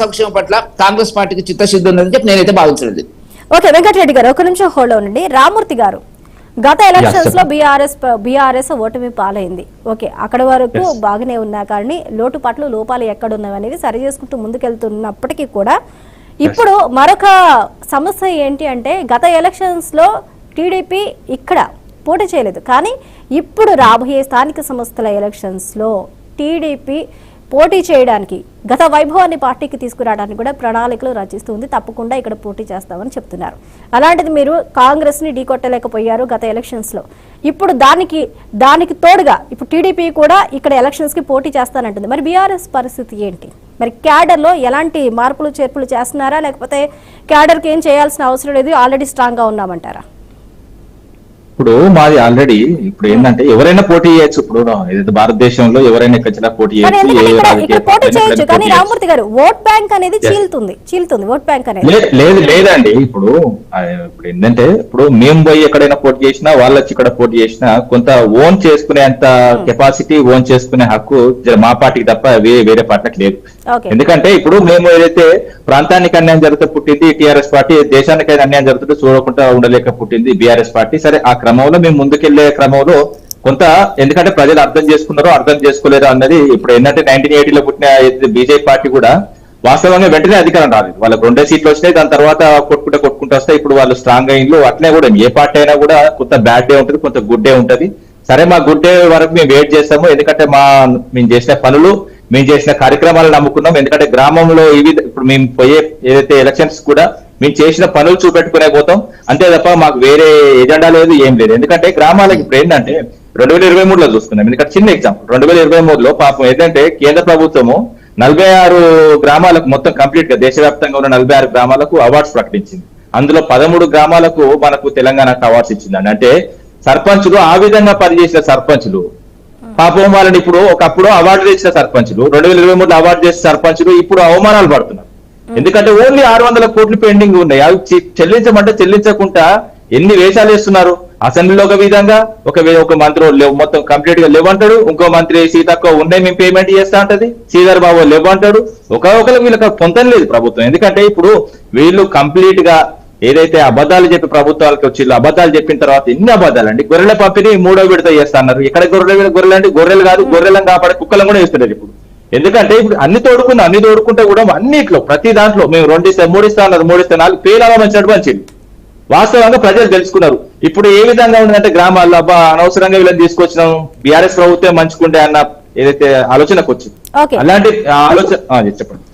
సంక్షేమ పట్ల కాంగ్రెస్ పార్టీకి చిత్తశుద్ధి ఉందని చెప్పి నేనైతే భావించలేదు. ఓకే వెంకటరెడ్డి గారు ఒక నిమిషం హోల్డ్ ఉండండి. రామూర్తి గారు, గత ఎలక్షన్స్ లో బీఆర్ఎస్ ఓటమి పాలైంది. ఓకే, అక్కడ వరకు బాగానే ఉన్నా కానీ లోటుపాట్లు లోపాలు ఎక్కడున్నాయి అనేది సరి చేసుకుంటూ ముందుకెళ్తున్నప్పటికీ కూడా ఇప్పుడు మరొక సమస్య ఏంటి అంటే గత ఎలక్షన్స్ లో టీడీపీ ఇక్కడ పోటీ చేయలేదు, కానీ ఇప్పుడు రాబోయే స్థానిక సంస్థల ఎలక్షన్స్ లో టీడీపీ పోటీ చేయడానికి గత వైభవాన్ని పార్టీకి తీసుకురావడానికి కూడా ప్రణాళికలు రచిస్తుంది. తప్పకుండా ఇక్కడ పోటీ చేస్తామని చెప్తున్నారు. అలాంటిది మీరు కాంగ్రెస్ ని ఢీకొట్టలేకపోయారు గత ఎలక్షన్స్ లో. ఇప్పుడు దానికి తోడుగా ఇప్పుడు టీడీపీ కూడా ఇక్కడ ఎలక్షన్స్ కి పోటీ చేస్తానంటుంది. మరి బీఆర్ఎస్ పరిస్థితి ఏంటి? మరి క్యాడర్ లో ఎలాంటి మార్పులు చేర్పులు చేస్తున్నారా, లేకపోతే క్యాడర్ కి ఏం చేయాల్సిన అవసరం లేదు, ఆల్రెడీ స్ట్రాంగ్ గా ఉన్నామంటారా? ఇప్పుడు మాది ఆల్రెడీ ఇప్పుడు ఏంటంటే ఎవరైనా పోటీ చేయొచ్చు. ఇప్పుడు ఏదైతే భారతదేశంలో ఎవరైనా ఎక్కడ పోటీ చేయొచ్చు, కానీ రామూర్తి గారు ఓట్ బ్యాంక్ అనేది చీలుతుంది ఓట్ బ్యాంక్ అనేది లేదండి. ఇప్పుడు ఏంటంటే ఇప్పుడు మేము పోయి ఎక్కడైనా పోటీ చేసినా వాళ్ళు వచ్చి ఇక్కడ పోటీ చేసినా కొంత ఓన్ చేసుకునే అంత కెపాసిటీ ఓన్ చేసుకునే హక్కు మా పార్టీకి తప్ప వేరే పార్టీకి లేదు. ఎందుకంటే ఇప్పుడు మేము ఏదైతే ప్రాంతానికి అన్యాయం జరుగుతూ పుట్టింది టీఆర్ఎస్ పార్టీ, దేశానికి అన్యాయం జరుగుతుంటే చూడకుండా ఉండలేక పుట్టింది బీఆర్ఎస్ పార్టీ. సరే, ఆ క్రమంలో మేము ముందుకెళ్లే క్రమంలో కొంత ఎందుకంటే ప్రజలు అర్థం చేసుకున్నారో అర్థం చేసుకోలేరు అన్నది ఇప్పుడు ఏంటంటే 1980లో పుట్టిన బీజేపీ పార్టీ కూడా వాస్తవంగా వెంటనే అధికారం రాలేదు. వాళ్ళకి 2 సీట్లు వచ్చినాయి, దాని తర్వాత కొట్టుకుంటూ వస్తాయి. ఇప్పుడు వాళ్ళు స్ట్రాంగ్ అయిండ్లు. అట్లనే కూడా ఏ పార్టీ అయినా కూడా కొంత బ్యాడ్ డే ఉంటుంది, కొంత గుడ్ డే ఉంటుంది. సరే, మా గుడ్ డే వరకు మేము వెయిట్ చేస్తాము. ఎందుకంటే మేము చేసిన పనులు, మేము చేసిన కార్యక్రమాలను నమ్ముకున్నాం. ఎందుకంటే గ్రామంలో ఇప్పుడు మేము పోయే ఏదైతే ఎలక్షన్స్ కూడా మేము చేసిన పనులు చూపెట్టుకునే పోతాం అంతే తప్ప మాకు వేరే ఎజెండా లేదు, ఏం లేదు. ఎందుకంటే గ్రామాలకు ఇప్పుడు ఏంటంటే 2023లో చూసుకున్నాం. ఎందుకంటే చిన్న ఎగ్జాంపుల్, 2023లో పాపం ఏంటంటే కేంద్ర ప్రభుత్వము 46 గ్రామాలకు మొత్తం కంప్లీట్ గా దేశవ్యాప్తంగా ఉన్న 46 గ్రామాలకు అవార్డ్స్ ప్రకటించింది. అందులో 13 గ్రామాలకు మనకు తెలంగాణకు అవార్డ్స్ ఇచ్చిందండి. అంటే సర్పంచులు ఆ విధంగా పనిచేసిన సర్పంచులు పాపం వాళ్ళని ఇప్పుడు ఒకప్పుడు అవార్డు ఇచ్చిన సర్పంచులు 2023లో అవార్డు చేసిన సర్పంచులు ఇప్పుడు అవమానాలు పడుతున్నారు. ఎందుకంటే ఓన్లీ 600 కోట్లు పెండింగ్ ఉన్నాయి. అవి చెల్లించమంటే చెల్లించకుండా ఎన్ని వేషాలు వేస్తున్నారు. అసెంబ్లీలో ఒక విధంగా ఒక మంత్రి మొత్తం కంప్లీట్ గా లేవంటాడు, ఇంకో మంత్రి సీతక్క ఉన్నాయి మేము పేమెంట్ చేస్తా అంటది, శ్రీధర్ బాబు లేవంటాడు. ఒకరికి వీళ్ళకి పొంతం లేదు ప్రభుత్వం. ఎందుకంటే ఇప్పుడు వీళ్ళు కంప్లీట్ గా ఏదైతే అబద్ధాలు చెప్పి ప్రభుత్వాలకు వచ్చి అబద్ధాలు చెప్పిన తర్వాత ఎన్ని అబద్ధాలు అండి. గొర్రెల పంపిణీ 3వ విడత చేస్తా అన్నారు. ఇక్కడ గొర్రెలు అంటే గొర్రెలు కాదు, గొర్రెలను కాపాడే కుక్కలను కూడా వేస్తున్నారు ఇప్పుడు. ఎందుకంటే ఇప్పుడు అన్ని తోడుకుంటే కూడా అన్నిట్లో ప్రతి దాంట్లో మేము 2 ఇస్తాం 3 ఇస్తా అన్నారు, 3 ఇస్తా 4 పేలాగా మంచినట్టు మంచిది. వాస్తవంగా ప్రజలు తెలుసుకున్నారు. ఇప్పుడు ఏ విధంగా ఉందంటే గ్రామాల్లో అబ్బా అనవసరంగా వీళ్ళని తీసుకొచ్చినాం, బీఆర్ఎస్ ప్రభుత్వం మంచుకుంటే అన్న ఏదైతే ఆలోచనకు వచ్చింది అలాంటి ఆలోచన చెప్పండి.